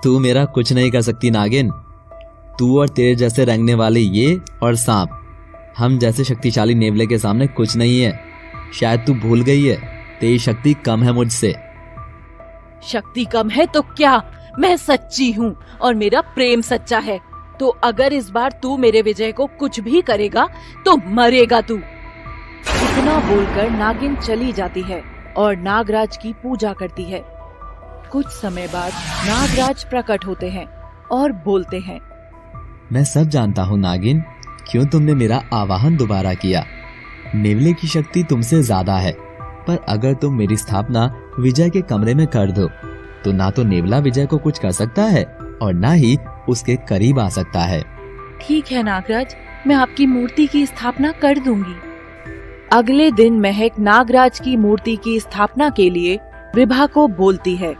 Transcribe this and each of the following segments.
तू मेरा कुछ नहीं कर सकती नागिन। तू और तेरे जैसे रंगने वाले ये और सांप, हम जैसे शक्तिशाली नेवले के सामने कुछ नहीं है। शायद तू भूल गई है, तेरी शक्ति कम है मुझसे। शक्ति कम है तो क्या, मैं सच्ची हूँ और मेरा प्रेम सच्चा है। तो अगर इस बार तू मेरे विजय को कुछ भी करेगा तो मरेगा तू। इतना बोलकर नागिन चली जाती है और नागराज की पूजा करती है। कुछ समय बाद नागराज प्रकट होते हैं और बोलते हैं, मैं सब जानता हूँ नागिन, क्यों तुमने मेरा आवाहन दोबारा किया। नेवले की शक्ति तुमसे ज्यादा है, पर अगर तुम मेरी स्थापना विजय के कमरे में कर दो तो ना तो नेवला विजय को कुछ कर सकता है और ना ही उसके करीब आ सकता है। ठीक है नागराज, मैं आपकी मूर्ति की स्थापना कर दूंगी। अगले दिन महक नागराज की मूर्ति की स्थापना के लिए विभा को बोलती है,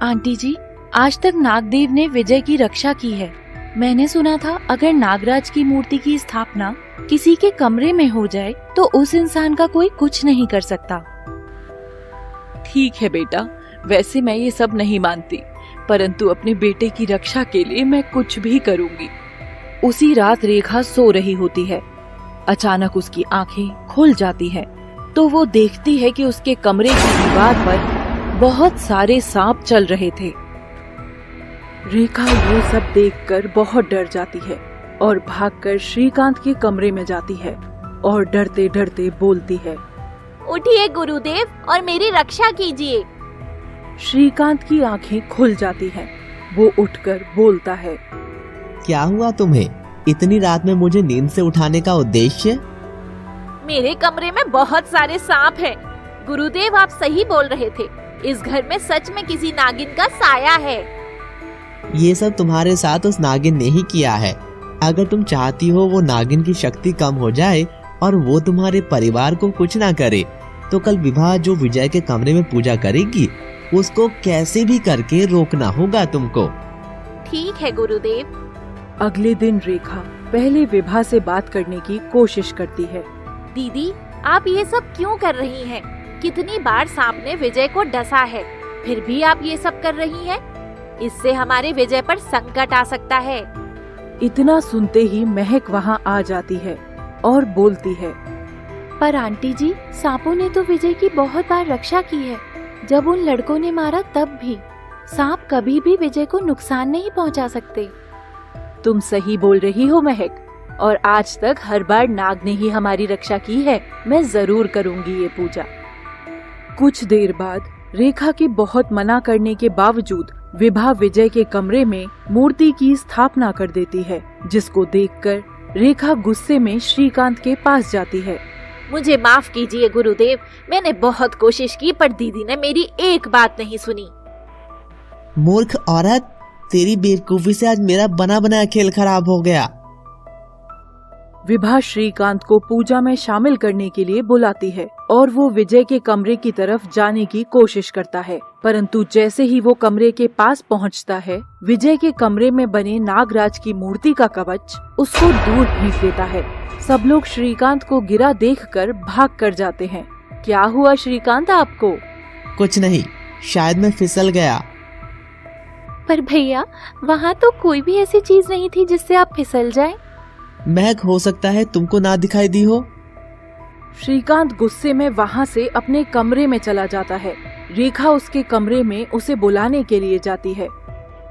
आंटी जी, आज तक नागदेव ने विजय की रक्षा की है। मैंने सुना था अगर नागराज की मूर्ति की स्थापना किसी के कमरे में हो जाए तो उस इंसान का कोई कुछ नहीं कर सकता। ठीक है बेटा, वैसे मैं ये सब नहीं मानती, परंतु अपने बेटे की रक्षा के लिए मैं कुछ भी करूंगी। उसी रात रेखा सो रही होती है। अचानक उसकी आंखें खुल जाती हैं, तो वो देखती है कि उसके कमरे की दीवार पर बहुत सारे सांप चल रहे थे। रेखा ये सब देखकर बहुत डर जाती है और भागकर श्रीकांत के कमरे में जाती है और डरते डरते बोलती है, उठिए गुरुदेव और मेरी रक्षा कीजिए। श्रीकांत की आंखें खुल जाती हैं। वो उठकर बोलता है, क्या हुआ तुम्हें? इतनी रात में मुझे नींद से उठाने का उद्देश्य? मेरे कमरे में बहुत सारे सांप हैं। गुरुदेव, आप सही बोल रहे थे, इस घर में सच में किसी नागिन का साया है। ये सब तुम्हारे साथ उस नागिन ने ही किया है। अगर तुम चाहती हो वो नागिन की शक्ति कम हो जाए और वो तुम्हारे परिवार को कुछ ना करे, तो कल विभा जो विजय के कमरे में पूजा करेगी उसको कैसे भी करके रोकना होगा तुमको। ठीक है गुरुदेव। अगले दिन रेखा पहले विभा से बात करने की कोशिश करती है। दीदी, आप ये सब क्यों कर रही हैं? कितनी बार सांप ने विजय को डसा है, फिर भी आप ये सब कर रही हैं? इससे हमारे विजय पर संकट आ सकता है। इतना सुनते ही महक वहाँ आ जाती है और बोलती है, पर आंटी जी, सांपों ने तो विजय की बहुत बार रक्षा की है। जब उन लड़कों ने मारा तब भी सांप कभी भी विजय को नुकसान नहीं पहुंचा सकते। तुम सही बोल रही हो महक, और आज तक हर बार नाग ने ही हमारी रक्षा की है। मैं जरूर करूंगी ये पूजा। कुछ देर बाद रेखा के बहुत मना करने के बावजूद विभा विजय के कमरे में मूर्ति की स्थापना कर देती है, जिसको देखकर रेखा गुस्से में श्रीकांत के पास जाती है। मुझे माफ कीजिए गुरुदेव, मैंने बहुत कोशिश की पर दीदी ने मेरी एक बात नहीं सुनी। मूर्ख औरत, तेरी बेवकूफी से आज मेरा बना बनाया खेल खराब हो गया। विभा श्रीकांत को पूजा में शामिल करने के लिए बुलाती है और वो विजय के कमरे की तरफ जाने की कोशिश करता है, परंतु जैसे ही वो कमरे के पास पहुंचता है, विजय के कमरे में बने नागराज की मूर्ति का कवच उसको दूर फेंक देता है। सब लोग श्रीकांत को गिरा देखकर भाग कर जाते हैं। क्या हुआ श्रीकांत आपको? कुछ नहीं, शायद मैं फिसल गया। पर भैया, वहाँ तो कोई भी ऐसी चीज नहीं थी जिससे आप फिसल जाएं। महक, हो सकता है तुमको ना दिखाई दी हो। श्रीकांत गुस्से में वहाँ से अपने कमरे में चला जाता है। रेखा उसके कमरे में उसे बुलाने के लिए जाती है।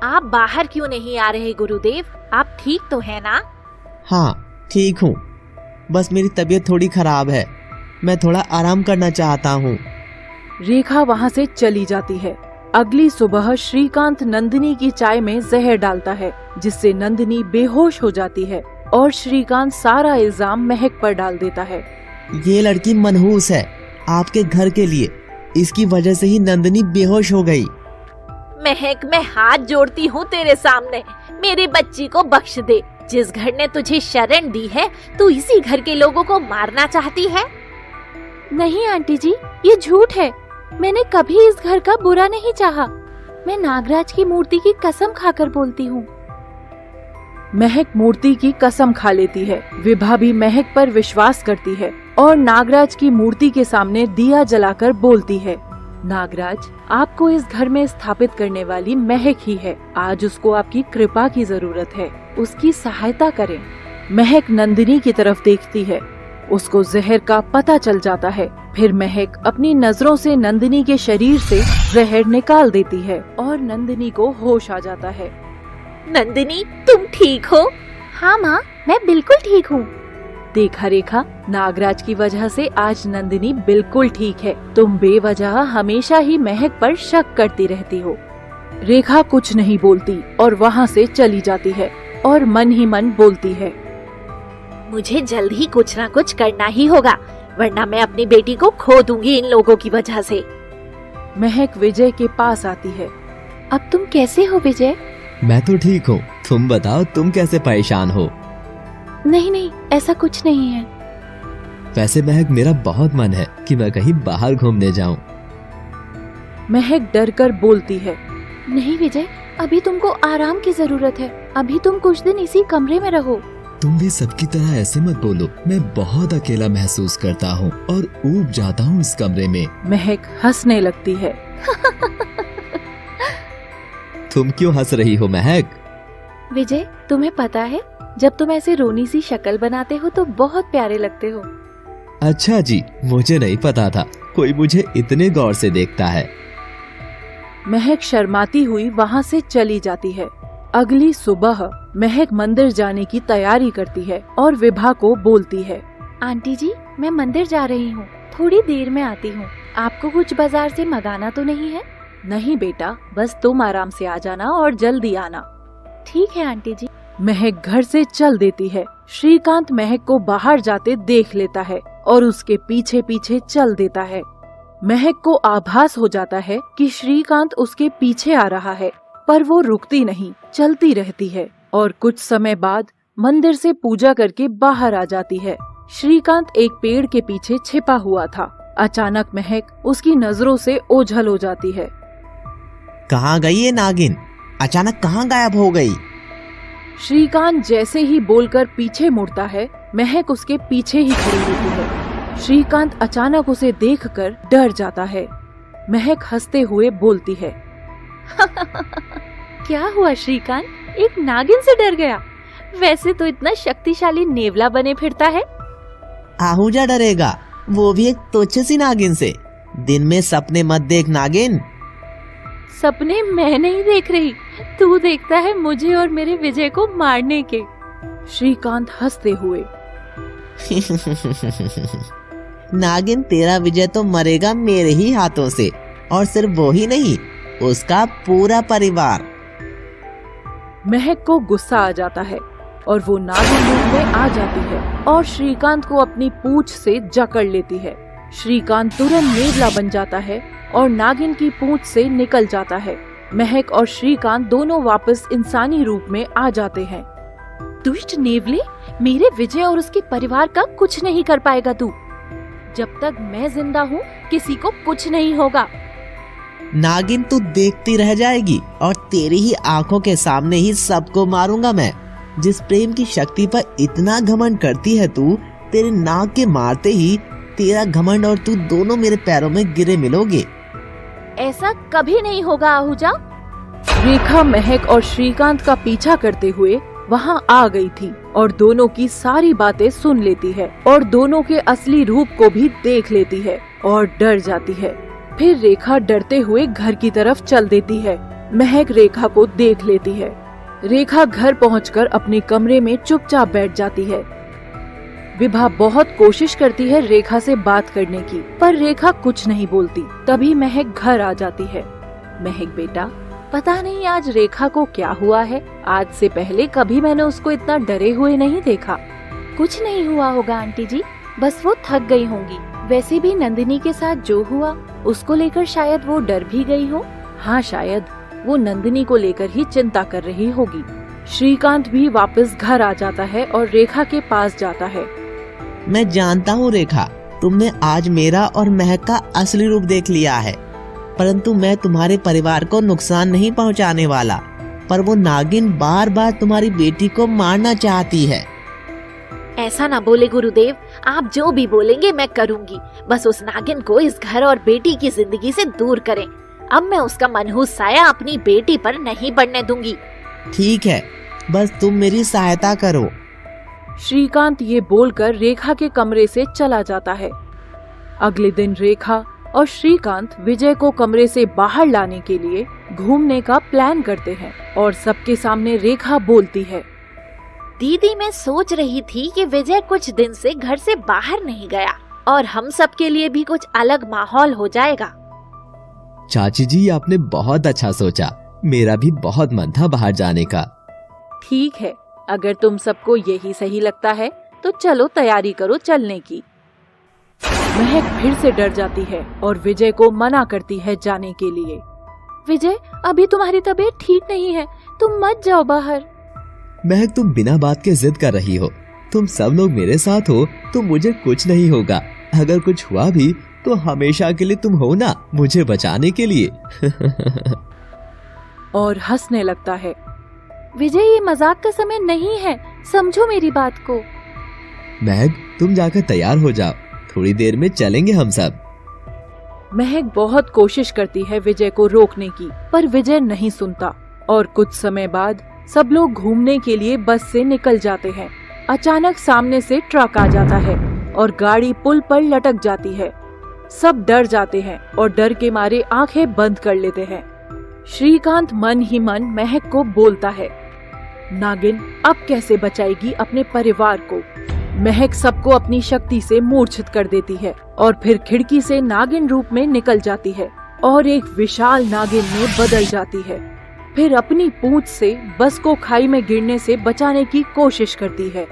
आप बाहर क्यों नहीं आ रहे गुरुदेव? आप ठीक तो है ना? हाँ, ठीक हूँ, बस मेरी तबीयत थोड़ी खराब है। मैं थोड़ा आराम करना चाहता हूँ। रेखा वहाँ से चली जाती है। अगली सुबह श्रीकांत नंदिनी की चाय में जहर डालता है, जिससे नंदिनी बेहोश हो जाती है और श्रीकांत सारा इल्जाम महक पर डाल देता है। ये लड़की मनहूस है आपके घर के लिए, इसकी वजह से ही नंदिनी बेहोश हो गई। महक, मैं हाथ जोड़ती हूँ तेरे सामने, मेरी बच्ची को बख्श दे। जिस घर ने तुझे शरण दी है, तू इसी घर के लोगों को मारना चाहती है। नहीं आंटी जी, ये झूठ है। मैंने कभी इस घर का बुरा नहीं चाहा। मैं नागराज की मूर्ति की कसम खाकर बोलती हूँ। महक मूर्ति की कसम खा लेती है। विभा भी महक पर विश्वास करती है और नागराज की मूर्ति के सामने दिया जलाकर बोलती है, नागराज, आपको इस घर में स्थापित करने वाली महक ही है। आज उसको आपकी कृपा की जरूरत है, उसकी सहायता करें। महक नंदिनी की तरफ देखती है, उसको जहर का पता चल जाता है। फिर महक अपनी नजरों से नंदिनी के शरीर से जहर निकाल देती है और नंदिनी को होश आ जाता है। नंदिनी, तुम ठीक हो? हाँ माँ, मैं बिल्कुल ठीक हूँ। देखा रेखा, नागराज की वजह से आज नंदिनी बिल्कुल ठीक है। तुम बेवजह हमेशा ही महक पर शक करती रहती हो। रेखा कुछ नहीं बोलती और वहाँ से चली जाती है और मन ही मन बोलती है, मुझे जल्द ही कुछ ना कुछ करना ही होगा, वरना मैं अपनी बेटी को खो दूंगी इन लोगों की वजह से। महक विजय के पास आती है। अब तुम कैसे हो विजय? मैं तो ठीक हूँ, तुम बताओ तुम कैसे परेशान हो? नहीं नहीं, ऐसा कुछ नहीं है। वैसे महक, मेरा बहुत मन है कि मैं कहीं बाहर घूमने जाऊं। महक डर कर बोलती है, नहीं विजय, अभी तुमको आराम की जरूरत है। अभी तुम कुछ दिन इसी कमरे में रहो। तुम भी सबकी तरह ऐसे मत बोलो, मैं बहुत अकेला महसूस करता हूँ और ऊब जाता हूँ इस कमरे में। महक हंसने लगती है। तुम क्यों हंस रही हो महक? विजय, तुम्हें पता है, जब तुम ऐसे रोनी सी शक्ल बनाते हो तो बहुत प्यारे लगते हो। अच्छा जी, मुझे नहीं पता था कोई मुझे इतने गौर से देखता है। महक शर्माती हुई वहाँ से चली जाती है। अगली सुबह महक मंदिर जाने की तैयारी करती है और विभा को बोलती है, आंटी जी, मैं मंदिर जा रही हूँ, थोड़ी देर में आती हूँ। आपको कुछ बाजार से मंगाना तो नहीं है? नहीं बेटा, बस तुम आराम से आ जाना और जल्दी आना। ठीक है आंटी जी। महक घर से चल देती है। श्रीकांत महक को बाहर जाते देख लेता है और उसके पीछे पीछे चल देता है। महक को आभास हो जाता है कि श्रीकांत उसके पीछे आ रहा है, पर वो रुकती नहीं, चलती रहती है और कुछ समय बाद मंदिर से पूजा करके बाहर आ जाती है। श्रीकांत एक पेड़ के पीछे छिपा हुआ था। अचानक महक उसकी नजरों से ओझल हो जाती है। कहाँ गई ये नागिन? अचानक कहाँ गायब हो गई? श्रीकांत जैसे ही बोलकर पीछे मुड़ता है, महक उसके पीछे ही खड़ी होती है। श्रीकांत अचानक उसे देखकर डर जाता है। महक हंसते हुए बोलती है, क्या हुआ श्रीकांत, एक नागिन से डर गया? वैसे तो इतना शक्तिशाली नेवला बने फिरता है। आहूजा डरेगा, वो भी एक तुच्छ सी नागिन से। दिन में सपने मत देख नागिन। सपने मैं नहीं देख रही, तू देखता है मुझे और मेरे विजय को मारने के। श्रीकांत हंसते हुए, नागिन, तेरा विजय तो मरेगा मेरे ही हाथों से, और सिर्फ वो ही नहीं, उसका पूरा परिवार। महक को गुस्सा आ जाता है और वो नागिन रूप में आ जाती है और श्रीकांत को अपनी पूंछ से जकड़ लेती है। श्रीकांत तुरंत नेवला बन जाता है और नागिन की पूंछ से निकल जाता है। महक और श्रीकांत दोनों वापस इंसानी रूप में आ जाते हैं। दुष्ट नेवले, मेरे विजय और उसके परिवार का कुछ नहीं कर पाएगा तू। जब तक मैं जिंदा हूँ किसी को कुछ नहीं होगा। नागिन, तू देखती रह जाएगी और तेरी ही आंखों के सामने ही सबको मारूंगा मैं। जिस प्रेम की शक्ति पर इतना घमंड करती है तू, तेरे नाक के मारते ही तेरा घमंड और तू दोनों मेरे पैरों में गिरे मिलोगे। ऐसा कभी नहीं होगा आहूजा। रेखा महक और श्रीकांत का पीछा करते हुए वहाँ आ गई थी और दोनों की सारी बातें सुन लेती है और दोनों के असली रूप को भी देख लेती है और डर जाती है। फिर रेखा डरते हुए घर की तरफ चल देती है। महक रेखा को देख लेती है। रेखा घर पहुंचकर अपने कमरे में चुपचाप बैठ जाती है। विभा बहुत कोशिश करती है रेखा से बात करने की, पर रेखा कुछ नहीं बोलती। तभी महक घर आ जाती है। महक बेटा, पता नहीं आज रेखा को क्या हुआ है। आज से पहले कभी मैंने उसको इतना डरे हुए नहीं देखा। कुछ नहीं हुआ होगा आंटी जी, बस वो थक गई होंगी। वैसे भी नंदिनी के साथ जो हुआ उसको लेकर शायद वो डर भी गई हो। हाँ, शायद वो नंदिनी को लेकर ही चिंता कर रही होगी। श्रीकांत भी वापस घर आ जाता है और रेखा के पास जाता है। मैं जानता हूँ रेखा, तुमने आज मेरा और महक का असली रूप देख लिया है, परंतु मैं तुम्हारे परिवार को नुकसान नहीं पहुँचाने वाला। पर वो नागिन बार बार तुम्हारी बेटी को मारना चाहती है। ऐसा ना बोले गुरुदेव, आप जो भी बोलेंगे मैं करूंगी। बस उस नागिन को इस घर और बेटी की जिंदगी से दूर करें। अब मैं उसका मनहूस साया अपनी बेटी पर नहीं पड़ने दूंगी। ठीक है, बस तुम मेरी सहायता करो। श्रीकांत ये बोलकर रेखा के कमरे से चला जाता है। अगले दिन रेखा और श्रीकांत विजय को कमरे से बाहर लाने के लिए घूमने का प्लान करते हैं और सबके सामने रेखा बोलती है, दीदी मैं सोच रही थी कि विजय कुछ दिन से घर से बाहर नहीं गया और हम सब के लिए भी कुछ अलग माहौल हो जाएगा। चाची जी, आपने बहुत अच्छा सोचा। मेरा भी बहुत मन था बाहर जाने का। ठीक है, अगर तुम सबको यही सही लगता है तो चलो तैयारी करो चलने की। महक फिर से डर जाती है और विजय को मना करती है जाने के लिए। विजय, अभी तुम्हारी तबीयत ठीक नहीं है, तुम मत जाओ बाहर। महक, तुम बिना बात के जिद कर रही हो। तुम सब लोग मेरे साथ हो तो मुझे कुछ नहीं होगा। अगर कुछ हुआ भी तो हमेशा के लिए तुम हो ना, मुझे बचाने के लिए। और हंसने लगता है। विजय, ये मजाक का समय नहीं है, समझो मेरी बात को। महक, तुम जाकर तैयार हो जाओ, थोड़ी देर में चलेंगे हम सब। महक बहुत कोशिश करती है विजय को रोकने की, पर विजय नहीं सुनता और कुछ समय बाद सब लोग घूमने के लिए बस से निकल जाते हैं। अचानक सामने से ट्रक आ जाता है और गाड़ी पुल पर लटक जाती है। सब डर जाते हैं और डर के मारे आंखें बंद कर लेते हैं। श्रीकांत मन ही मन महक को बोलता है, नागिन अब कैसे बचाएगी अपने परिवार को। महक सबको अपनी शक्ति से मूर्छित कर देती है और फिर खिड़की से नागिन रूप में निकल जाती है और एक विशाल नागिन में बदल जाती है। फिर अपनी पूंछ से बस को खाई में गिरने से बचाने की कोशिश करती है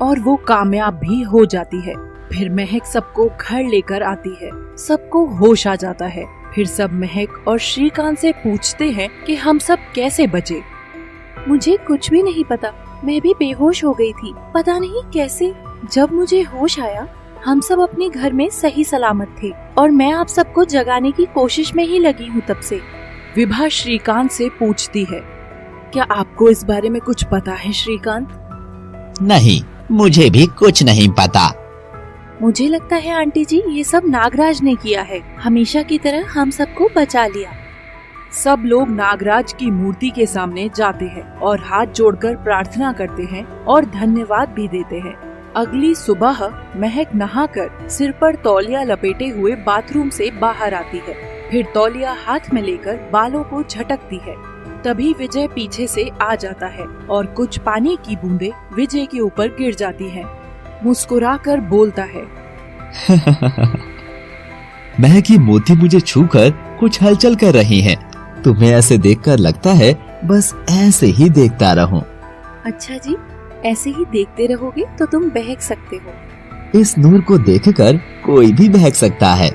और वो कामयाब भी हो जाती है। फिर महक सबको घर लेकर आती है। सबको होश आ जाता है। फिर सब महक और श्रीकांत से पूछते हैं कि हम सब कैसे बचे। मुझे कुछ भी नहीं पता, मैं भी बेहोश हो गई थी, पता नहीं कैसे। जब मुझे होश आया हम सब अपने घर में सही सलामत थे और मैं आप सबको जगाने की कोशिश में ही लगी हूँ तब से। विभा श्रीकांत से पूछती है, क्या आपको इस बारे में कुछ पता है श्रीकांत? नहीं, मुझे भी कुछ नहीं पता। मुझे लगता है आंटी जी ये सब नागराज ने किया है, हमेशा की तरह हम सबको बचा लिया। सब लोग नागराज की मूर्ति के सामने जाते हैं और हाथ जोड़कर प्रार्थना करते हैं और धन्यवाद भी देते हैं। अगली सुबह महक नहाकर सिर पर तौलिया लपेटे हुए बाथरूम से बाहर आती है। फिर तौलिया हाथ में लेकर बालों को झटकती है। तभी विजय पीछे से आ जाता है और कुछ पानी की बूंदें विजय के ऊपर गिर जाती हैं। मुस्कुराकर बोलता है, महक की मूर्ति मुझे छूकर कुछ हलचल कर रही है। तुम्हें ऐसे देखकर लगता है बस ऐसे ही देखता रहूं। अच्छा जी, ऐसे ही देखते रहोगे तो तुम बहक सकते हो। इस नूर को देखकर कोई भी बहक सकता है।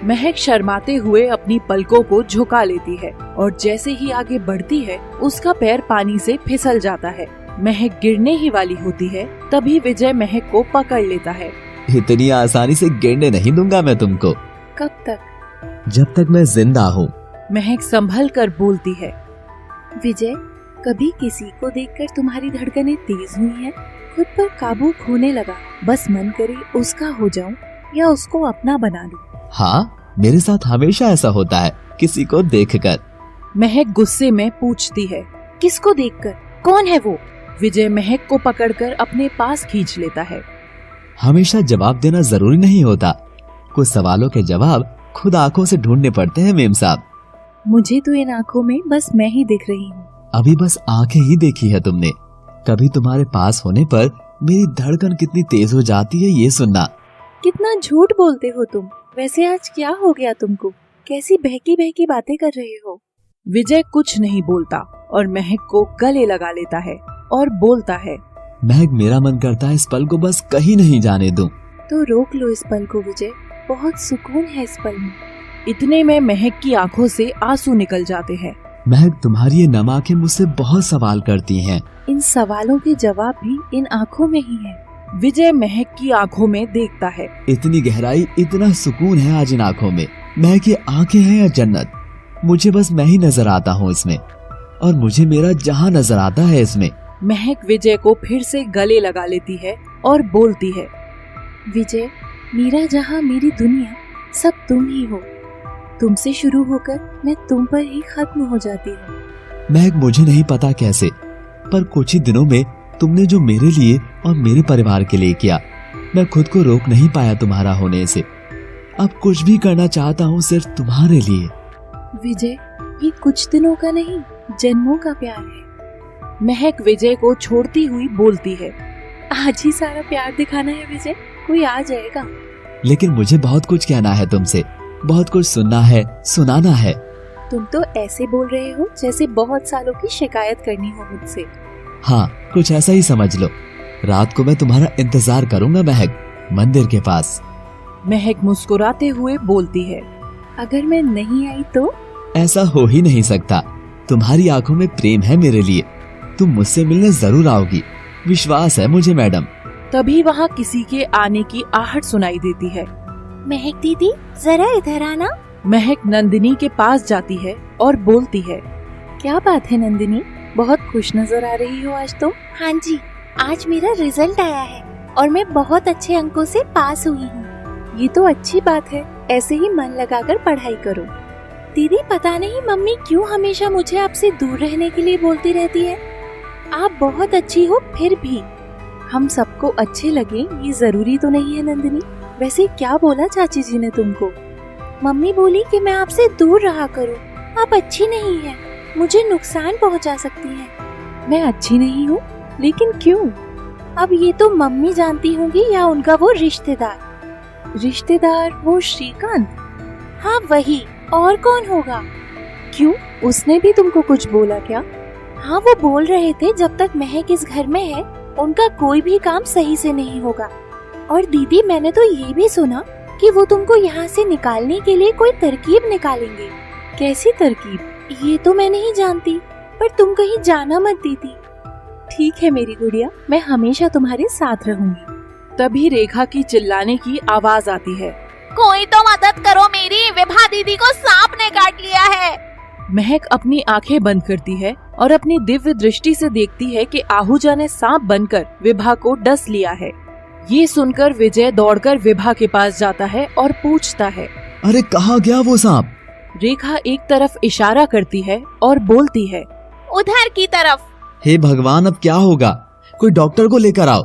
महक शर्माते हुए अपनी पलकों को झुका लेती है और जैसे ही आगे बढ़ती है उसका पैर पानी से फिसल जाता है। महक गिरने ही वाली होती है, तभी विजय महक को पकड़ लेता है। इतनी आसानी से गिरने नहीं दूंगा मैं तुमको। कब तक? जब तक मैं जिंदा हूँ। महक संभल कर बोलती है, विजय, कभी किसी को देखकर तुम्हारी धड़कनें तेज हुई हैं? खुद पर काबू खोने लगा, बस मन करे उसका हो जाऊं या उसको अपना बना लूं। हाँ, मेरे साथ हमेशा ऐसा होता है, किसी को देखकर। महक गुस्से में पूछती है, किसको देखकर? कौन है वो? विजय महक को पकड़कर अपने पास खींच लेता है। हमेशा जवाब देना जरूरी नहीं होता, कुछ सवालों के जवाब खुद आंखों से ढूंढने पड़ते हैं मेम साहब। मुझे तो इन आँखों में बस मैं ही दिख रही हूँ। अभी बस आंखें ही देखी है तुमने। कभी तुम्हारे पास होने पर मेरी धड़कन कितनी तेज हो जाती है ये सुनना। कितना झूठ बोलते हो तुम। वैसे आज क्या हो गया तुमको? कैसी बहकी बहकी बातें कर रहे हो? विजय कुछ नहीं बोलता और महक को गले लगा लेता है और बोलता है, महक, मेरा मन करता है इस पल को बस कहीं नहीं जाने दूं। तो रोक लो इस पल को विजय, बहुत सुकून है इस पल में। इतने में महक की आंखों से आंसू निकल जाते हैं। महक, तुम्हारी ये नम आंखें मुझसे बहुत सवाल करती हैं। इन सवालों के जवाब भी इन आँखों में ही है। विजय महक की आंखों में देखता है। इतनी गहराई, इतना सुकून है आज इन आंखों में। महक ये आंखें हैं या जन्नत? मुझे बस मैं ही नजर आता हूँ इसमें और मुझे मेरा जहाँ नजर आता है इसमें। महक विजय को फिर से गले लगा लेती है और बोलती है, विजय, मेरा जहाँ, मेरी दुनिया, सब तुम ही हो। तुमसे शुरू होकर मैं तुम पर ही खत्म हो जाती हूँ। महक, मुझे नहीं पता कैसे, पर कुछ ही दिनों में तुमने जो मेरे लिए और मेरे परिवार के लिए किया, मैं खुद को रोक नहीं पाया तुम्हारा होने से। अब कुछ भी करना चाहता हूँ सिर्फ तुम्हारे लिए। विजय, ये कुछ दिनों का नहीं, जन्मों का प्यार है। महक विजय को छोड़ती हुई बोलती है, आज ही सारा प्यार दिखाना है विजय, कोई आ जाएगा। लेकिन मुझे बहुत कुछ कहना है तुमसे, बहुत कुछ सुनना है, सुनाना है। तुम तो ऐसे बोल रहे हो जैसे बहुत सालों की शिकायत करनी हो मुझसे। हाँ, कुछ ऐसा ही समझ लो। रात को मैं तुम्हारा इंतजार करूंगा महक, मंदिर के पास। महक मुस्कुराते हुए बोलती है, अगर मैं नहीं आई तो? ऐसा हो ही नहीं सकता। तुम्हारी आंखों में प्रेम है मेरे लिए। तुम मुझसे मिलने जरूर आओगी, विश्वास है मुझे मैडम। तभी वहाँ किसी के आने की आहट सुनाई देती है। महक दीदी, जरा इधर आना। महक नंदिनी के पास जाती है और बोलती है, क्या बात है नंदिनी, बहुत खुश नजर आ रही हो आज तो। हाँ जी, आज मेरा रिजल्ट आया है और मैं बहुत अच्छे अंकों से पास हुई हूँ। ये तो अच्छी बात है, ऐसे ही मन लगाकर पढ़ाई करो। दीदी, पता नहीं मम्मी क्यों हमेशा मुझे आपसे दूर रहने के लिए बोलती रहती है। आप बहुत अच्छी हो, फिर भी हम सबको अच्छे लगे ये जरूरी तो नहीं है नंदिनी। वैसे क्या बोला चाची जी ने तुमको? मम्मी बोली कि मैं आपसे दूर रहा करूं। आप अच्छी नहीं हैं, मुझे नुकसान पहुंचा सकती हैं। मैं अच्छी नहीं हूँ, लेकिन क्यों? अब ये तो मम्मी जानती होंगी या उनका वो रिश्तेदार। रिश्तेदार, वो श्रीकांत? हाँ वही, और कौन होगा? क्यों, उसने भी तुमको कुछ बोला क्या? हाँ, वो बोल रहे थे जब तक महक इस घर में है उनका कोई भी काम सही से नहीं होगा। और दीदी, मैंने तो ये भी सुना कि वो तुमको यहाँ से निकालने के लिए कोई तरकीब निकालेंगे। कैसी तरकीब? ये तो मैं नहीं जानती, पर तुम कहीं जाना मत दीदी। ठीक है मेरी गुड़िया, मैं हमेशा तुम्हारे साथ रहूंगी। तभी रेखा की चिल्लाने की आवाज आती है, कोई तो मदद करो मेरी, विभा दीदी को सांप ने काट लिया है। महक अपनी आंखें बंद करती है और अपनी दिव्य दृष्टि से देखती है कि आहूजा ने सांप बनकर विभा को डस लिया है। ये सुनकर विजय दौड़कर विभा के पास जाता है और पूछता है, अरे कहाँ गया वो सांप? रेखा एक तरफ इशारा करती है और बोलती है, उधर की तरफ। हे भगवान, अब क्या होगा? कोई डॉक्टर को लेकर आओ।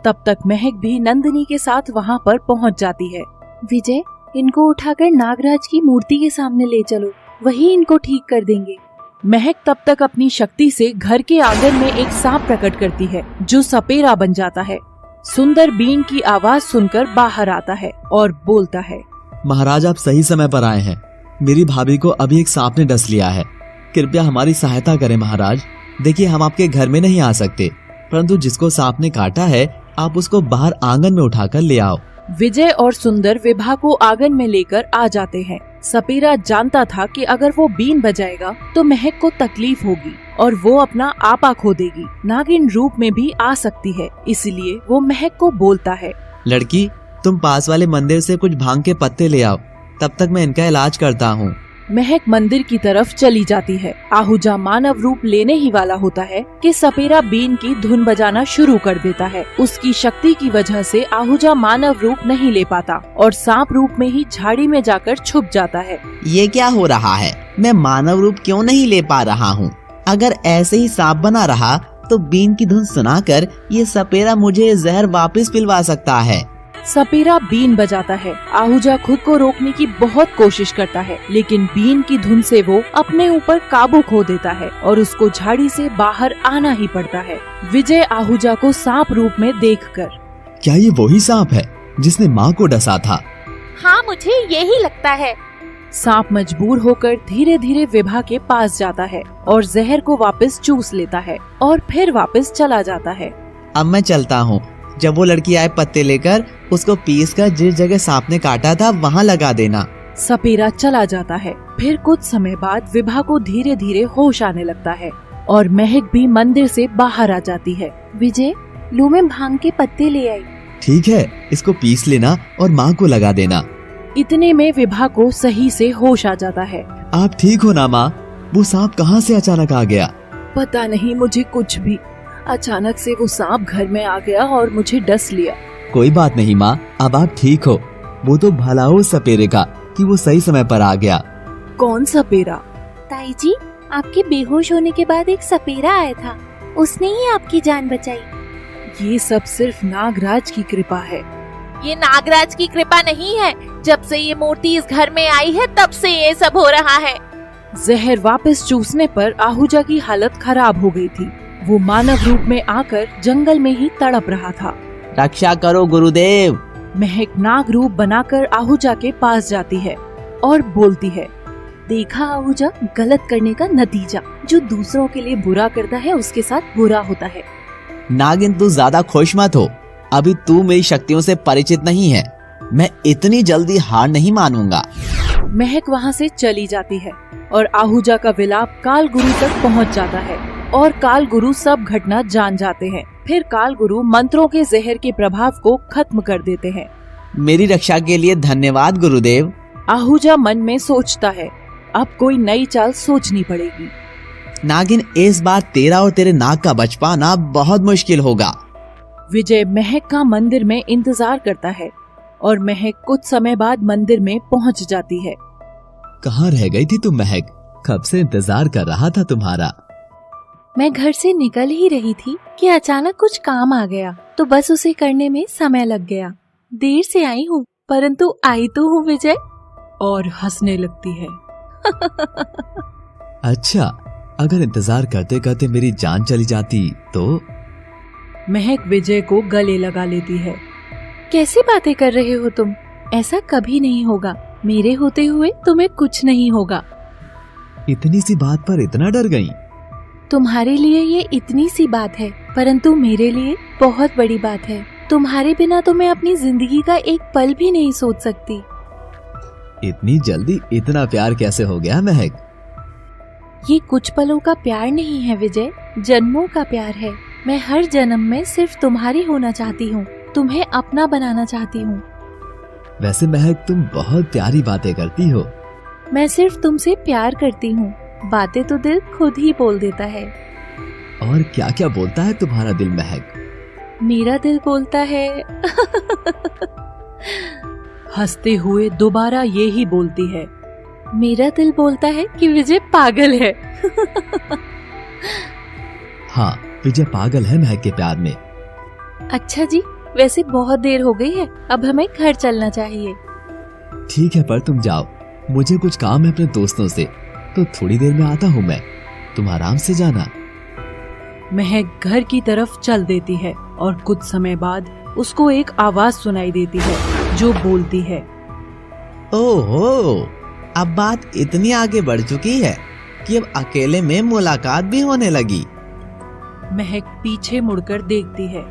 तब तक महक भी नंदिनी के साथ वहाँ पर पहुँच जाती है। विजय, इनको उठाकर नागराज की मूर्ति के सामने ले चलो, वही इनको ठीक कर देंगे। महक तब तक अपनी शक्ति से घर के आंगन में एक सांप प्रकट करती है जो सपेरा बन जाता है। सुंदर बीन की आवाज सुनकर बाहर आता है और बोलता है, महाराज, आप सही समय पर आए हैं। मेरी भाभी को अभी एक सांप ने डस लिया है। कृपया हमारी सहायता करें महाराज। देखिए, हम आपके घर में नहीं आ सकते, परंतु जिसको सांप ने काटा है आप उसको बाहर आंगन में उठाकर ले आओ। विजय और सुंदर विभा को आंगन में लेकर आ जाते हैं। सपेरा जानता था कि अगर वो बीन बजाएगा तो महक को तकलीफ होगी और वो अपना आपा खो देगी, नागिन रूप में भी आ सकती है। इसलिए वो महक को बोलता है, लड़की, तुम पास वाले मंदिर से कुछ भांग के पत्ते ले आओ, तब तक मैं इनका इलाज करता हूँ। महक मंदिर की तरफ चली जाती है। आहूजा मानव रूप लेने ही वाला होता है कि सपेरा बीन की धुन बजाना शुरू कर देता है। उसकी शक्ति की वजह से आहूजा मानव रूप नहीं ले पाता और सांप रूप में ही झाड़ी में जाकर छुप जाता है। ये क्या हो रहा है? मैं मानव रूप क्यों नहीं ले पा रहा हूँ? अगर ऐसे ही सांप बना रहा तो बीन की धुन सुनाकर ये सपेरा मुझे जहर वापस पिलवा सकता है। सपेरा बीन बजाता है। आहूजा खुद को रोकने की बहुत कोशिश करता है, लेकिन बीन की धुन से वो अपने ऊपर काबू खो देता है और उसको झाड़ी से बाहर आना ही पड़ता है। विजय आहूजा को सांप रूप में देखकर, क्या ये वही सांप है जिसने माँ को डसा था? हाँ, मुझे यही लगता है। सांप मजबूर होकर धीरे धीरे विभा के पास जाता है और जहर को वापस चूस लेता है और फिर वापस चला जाता है। अब मैं चलता हूँ। जब वो लड़की आए पत्ते लेकर, उसको पीस कर जिस जगह सांप ने काटा था वहाँ लगा देना। सपेरा चला जाता है। फिर कुछ समय बाद विभा को धीरे धीरे होश आने लगता है और महक भी मंदिर से बाहर आ जाती है। विजय, लो मैं भांग के पत्ते ले आई। ठीक है, इसको पीस लेना और माँ को लगा देना। इतने में विभा को सही से होश आ जाता है। आप ठीक हो ना माँ? वो सांप कहाँ से अचानक आ गया? पता नहीं मुझे कुछ भी। अचानक से वो सांप घर में आ गया और मुझे डस लिया। कोई बात नहीं माँ, अब आप ठीक हो। वो तो भला हो सपेरे का कि वो सही समय पर आ गया। कौन सपेरा? ताई जी, आपके बेहोश होने के बाद एक सपेरा आया था, उसने ही आपकी जान बचाई। ये सब सिर्फ नागराज की कृपा है। ये नागराज की कृपा नहीं है। जब से ये मूर्ति इस घर में आई है तब से ये सब हो रहा है। जहर वापस चूसने पर आहूजा की हालत खराब हो गई थी। वो मानव रूप में आकर जंगल में ही तड़प रहा था। रक्षा करो गुरुदेव। महक नाग रूप बनाकर आहूजा के पास जाती है और बोलती है, देखा आहूजा, गलत करने का नतीजा। जो दूसरों के लिए बुरा करता है उसके साथ बुरा होता है। नागिन तू ज्यादा खुश मत हो, अभी तू मेरी शक्तियों से परिचित नहीं है। मैं इतनी जल्दी हार नहीं मानूंगा। महक वहाँ से चली जाती है और आहूजा का विलाप काल गुरु तक पहुँच जाता है और काल गुरु सब घटना जान जाते हैं। फिर काल गुरु मंत्रों के जहर के प्रभाव को खत्म कर देते हैं। मेरी रक्षा के लिए धन्यवाद गुरुदेव। आहूजा मन में सोचता है, अब कोई नई चाल सोचनी पड़ेगी। नागिन, इस बार तेरा और तेरे नाग का बच पाना बहुत मुश्किल होगा। विजय महक का मंदिर में इंतजार करता है और महक कुछ समय बाद मंदिर में पहुंच जाती है। कहाँ रह गई थी तुम महक? कब से इंतजार कर रहा था तुम्हारा। मैं घर से निकल ही रही थी कि अचानक कुछ काम आ गया, तो बस उसे करने में समय लग गया। देर से आई हूँ, परंतु आई तो हूँ विजय। और हंसने लगती है। अच्छा, अगर इंतजार करते करते मेरी जान चली जाती तो? महक विजय को गले लगा लेती है। कैसी बातें कर रहे हो तुम? ऐसा कभी नहीं होगा। मेरे होते हुए तुम्हें कुछ नहीं होगा। इतनी सी बात पर इतना डर गई? तुम्हारे लिए ये इतनी सी बात है, परंतु मेरे लिए बहुत बड़ी बात है। तुम्हारे बिना तो मैं अपनी जिंदगी का एक पल भी नहीं सोच सकती। इतनी जल्दी इतना प्यार कैसे हो गया महक? ये कुछ पलों का प्यार नहीं है विजय, जन्मों का प्यार है। मैं हर जन्म में सिर्फ तुम्हारी होना चाहती हूँ, तुम्हें अपना बनाना चाहती हूँ। वैसे महक, तुम बहुत प्यारी बातें करती हो। मैं सिर्फ तुमसे प्यार करती हूँ, बातें तो दिल खुद ही बोल देता है। और क्या क्या बोलता है तुम्हारा दिल महक? मेरा दिल बोलता है हंसते हुए दोबारा ये ही बोलती है। मेरा दिल बोलता है कि विजय पागल है। हाँ, विजय पागल है महक के प्यार में। अच्छा जी, वैसे बहुत देर हो गई है, अब हमें घर चलना चाहिए। ठीक है, पर तुम जाओ, मुझे कुछ काम है अपने दोस्तों से, तो थोड़ी देर में आता हूँ मैं। तुम आराम से जाना। महक घर की तरफ चल देती है और कुछ समय बाद उसको एक आवाज सुनाई देती है जो बोलती है, ओहो, अब बात इतनी आगे बढ़ चुकी है कि अब अकेले में मुलाकात भी होने लगी। महक पीछे मुड़कर देखती है।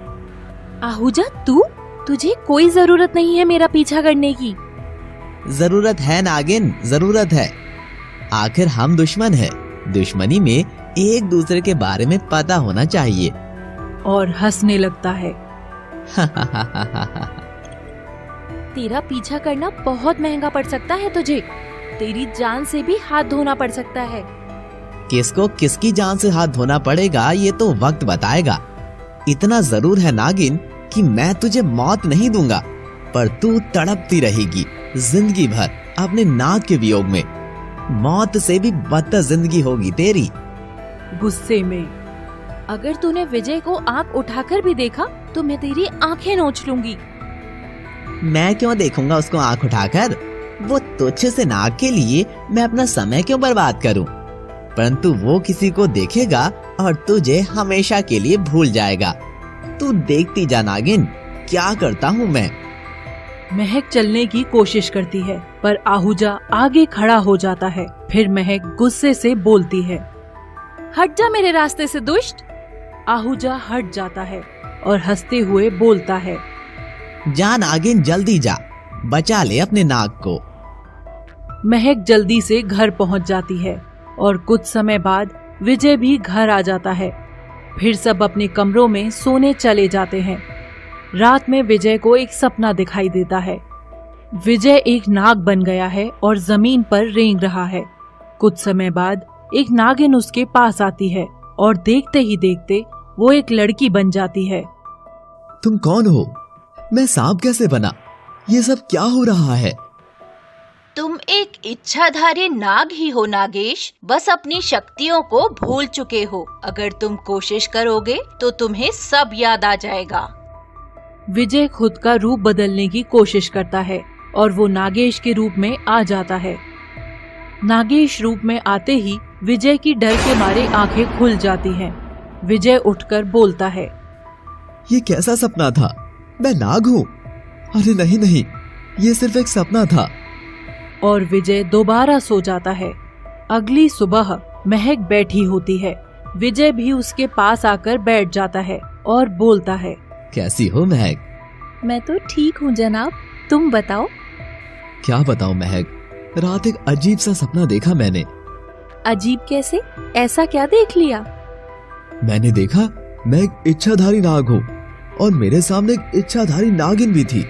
आहूजा, तुझे कोई जरूरत नहीं है मेरा पीछा करने की। जरूरत है नागिन, जरूरत है। आखिर हम दुश्मन हैं। दुश्मनी में एक दूसरे के बारे में पता होना चाहिए। और हंसने लगता है। तेरा पीछा करना बहुत महंगा पड़ सकता है तुझे। तेरी जान से भी हाथ धोना पड़ सकता है। किसको किसकी जान से हाथ धोना पड़ेगा ये तो वक्त बताएगा। इतना जरूर है नागिन कि मैं तुझे मौत नहीं दूंगा, पर तू तड़पती रहेगी जिंदगी भर अपने नाग के वियोग में। मौत से भी बदतर जिंदगी होगी तेरी। गुस्से में, अगर तूने विजय को आंख उठाकर भी देखा तो मैं तेरी आंखें नोच लूंगी। मैं क्यों देखूंगा उसको आंख उठाकर? वो तुच्छ से नाग के लिए मैं अपना समय क्यों बर्बाद करूं? परंतु वो किसी को देखेगा और तुझे हमेशा के लिए भूल जाएगा। तू देखती जा नागिन, क्या करता हूँ मैं। महक चलने की कोशिश करती है पर आहूजा आगे खड़ा हो जाता है। फिर महक गुस्से से बोलती है, हट जा मेरे रास्ते से दुष्ट। आहूजा हट जाता है और हंसते हुए बोलता है, जा नागिन, जल्दी जा, बचा ले अपने नाग को। महक जल्दी से घर पहुंच जाती है और कुछ समय बाद विजय भी घर आ जाता है। फिर सब अपने कमरों में सोने चले जाते हैं। रात में विजय को एक सपना दिखाई देता है। विजय एक नाग बन गया है और जमीन पर रेंग रहा है। कुछ समय बाद एक नागिन उसके पास आती है और देखते ही देखते वो एक लड़की बन जाती है। तुम कौन हो? मैं सांप कैसे बना? ये सब क्या हो रहा है? तुम एक इच्छाधारी नाग ही हो नागेश, बस अपनी शक्तियों को भूल चुके हो। अगर तुम कोशिश करोगे तो तुम्हें सब याद आ जाएगा। विजय खुद का रूप बदलने की कोशिश करता है और वो नागेश के रूप में आ जाता है। नागेश रूप में आते ही विजय की डर के मारे आंखें खुल जाती हैं। विजय उठकर बोलता है, ये कैसा सपना था? मैं नाग हूँ? अरे नहीं नहीं, ये सिर्फ एक सपना था। और विजय दोबारा सो जाता है। अगली सुबह महक बैठी होती है। विजय भी उसके पास आकर बैठ जाता है और बोलता है, कैसी हो महक? मैं तो ठीक हूँ जनाब, तुम बताओ। क्या बताऊं महक, रात एक अजीब सा सपना देखा मैंने। अजीब कैसे? ऐसा क्या देख लिया? मैंने देखा मैं एक इच्छाधारी नाग हूँ और मेरे सामने एक इच्छाधारी नागिन भी थी।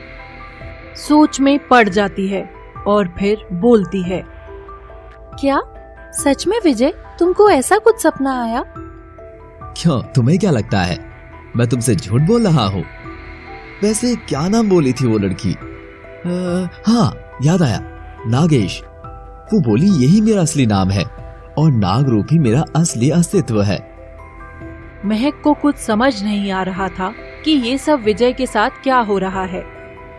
सोच में पड़ जाती है और फिर बोलती है, क्या सच में विजय, तुमको ऐसा कुछ सपना आया? क्यों, तुम्हें क्या लगता है मैं तुमसे झूठ बोल रहा हूँ? वैसे क्या नाम बोली थी वो लड़की? हाँ याद आया, नागेश। वो बोली यही मेरा असली नाम है और नाग रूप ही मेरा असली अस्तित्व है। महक को कुछ समझ नहीं आ रहा था कि ये सब विजय के साथ क्या हो रहा है,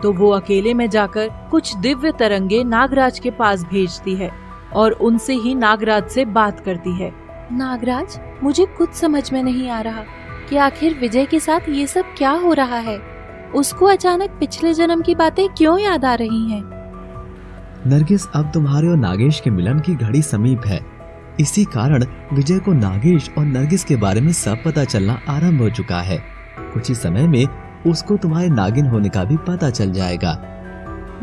तो वो अकेले में जाकर कुछ दिव्य तरंगे नागराज के पास भेजती है और उनसे ही नागराज से बात करती है। नागराज, मुझे कुछ समझ में नहीं आ रहा कि आखिर विजय के साथ ये सब क्या हो रहा है। उसको अचानक पिछले जन्म की बातें क्यों याद आ रही हैं? नरगिस, अब तुम्हारे और नागेश के मिलन की घड़ी समीप है। इसी कारण विजय को नागेश और नरगिस के बारे में सब पता चलना आरंभ हो चुका है। कुछ ही समय में उसको तुम्हारे नागिन होने का भी पता चल जाएगा।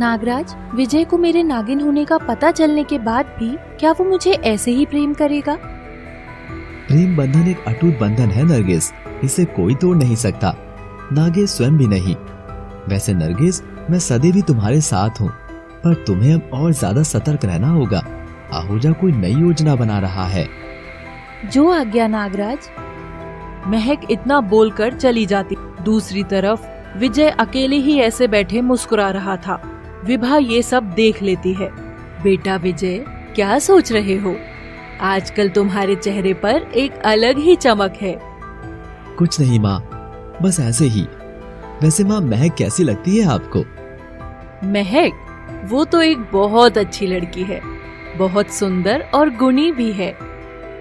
नागराज, विजय को मेरे नागिन होने का पता चलने के बाद भी क्या वो मुझे ऐसे ही प्रेम करेगा? प्रेम बंधन एक अटूट बंधन है नरगिस, इसे कोई तोड़ नहीं सकता, नागेश स्वयं भी नहीं। वैसे नरगिस, मैं सदैव भी तुम्हारे साथ हूँ, पर तुम्हें अब और ज्यादा सतर्क रहना होगा। आहूजा कोई नई योजना बना रहा है। जो आज्ञा नागराज। महक इतना बोलकर चली जाती। दूसरी तरफ विजय अकेले ही ऐसे बैठे मुस्कुरा रहा था। विभा ये सब देख लेती है। बेटा विजय, क्या सोच रहे हो? आजकल तुम्हारे चेहरे पर एक अलग ही चमक है। कुछ नहीं माँ, बस ऐसे ही। वैसे माँ, महक कैसी लगती है आपको? महक? वो तो एक बहुत अच्छी लड़की है, बहुत सुंदर और गुणी भी है।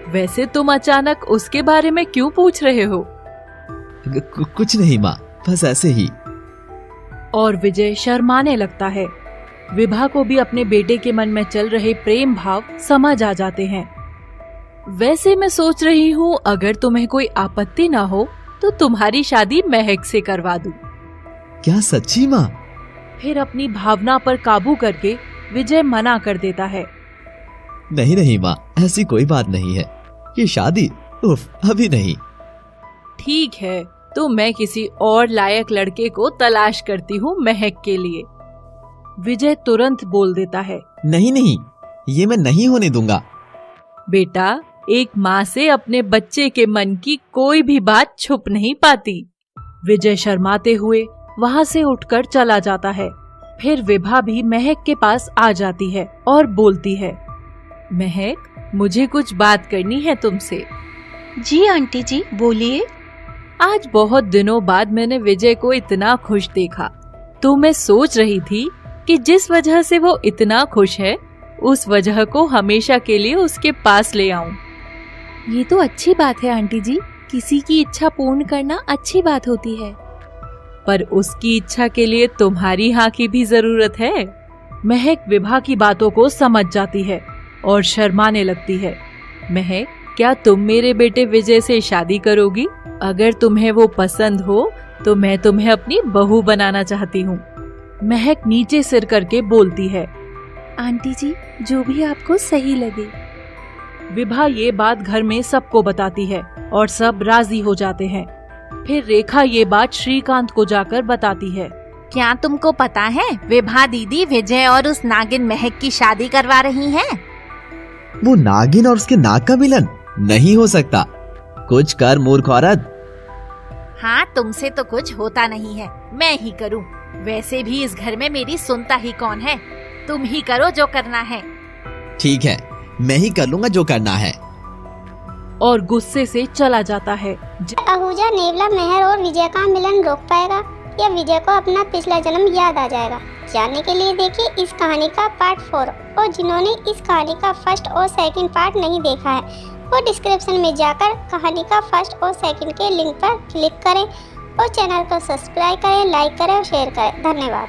वैसे तुम अचानक उसके बारे में क्यों पूछ रहे हो? कुछ नहीं माँ, बस ऐसे ही। और विजय शर्माने लगता है। विभा को भी अपने बेटे के मन में चल रहे प्रेम भाव समझ आ जाते हैं। वैसे मैं सोच रही हूँ, अगर तुम्हें कोई आपत्ति ना हो तो तुम्हारी शादी महक से करवा दूं। क्या सच्ची माँ? फिर अपनी भावना पर काबू करके विजय मना कर देता है। नहीं नहीं माँ, ऐसी कोई बात नहीं है। ये शादी उफ, अभी नहीं। ठीक है, तो मैं किसी और लायक लड़के को तलाश करती हूँ महक के लिए। विजय तुरंत बोल देता है, नहीं नहीं, ये मैं नहीं होने दूंगा। बेटा, एक माँ से अपने बच्चे के मन की कोई भी बात छुप नहीं पाती। विजय शर्माते हुए वहाँ से उठकर चला जाता है। फिर विभा भी महक के पास आ जाती है और बोलती है, महक, मुझे कुछ बात करनी है तुमसे। जी आंटी जी, बोलिए। आज बहुत दिनों बाद मैंने विजय को इतना खुश देखा, तो मैं सोच रही थी कि जिस वजह से वो इतना खुश है, उस वजह को हमेशा के लिए उसके पास ले आऊं। ये तो अच्छी बात है आंटी जी, किसी की इच्छा पूर्ण करना अच्छी बात होती है। पर उसकी इच्छा के लिए तुम्हारी हाँ की भी जरूरत है। महक विभा की बातों को समझ जाती है और शर्माने लगती है। महक, क्या तुम मेरे बेटे विजय से शादी करोगी? अगर तुम्हें वो पसंद हो तो मैं तुम्हें अपनी बहू बनाना चाहती हूँ। महक नीचे सिर करके बोलती है, आंटी जी, जो भी आपको सही लगे। विभा ये बात घर में सबको बताती है और सब राजी हो जाते हैं। फिर रेखा ये बात श्रीकांत को जाकर बताती है। क्या तुमको पता है, विभा दीदी विजय और उस नागिन महक की शादी करवा रही हैं? वो नागिन और उसके नाग का मिलन नहीं हो सकता। कुछ कर मूर्ख औरत। हाँ, तुमसे तो कुछ होता नहीं है, मैं ही करूँ। वैसे भी इस घर में मेरी सुनता ही कौन है। तुम ही करो जो करना है। ठीक है, मैं ही कर लूँगा जो करना है। और गुस्से से चला जाता है। आहूजा नेवला, मेहर और विजय का मिलन रोक पाएगा या विजय को अपना पिछला जन्म याद आ जाएगा? जानने के लिए देखिए इस कहानी का पार्ट 4। और जिन्होंने इस कहानी का फर्स्ट और सेकंड पार्ट नहीं देखा है वो डिस्क्रिप्शन में जाकर कहानी का फर्स्ट और सेकंड के लिंक पर क्लिक करें और चैनल को सब्सक्राइब करें, लाइक करें और शेयर करें। धन्यवाद।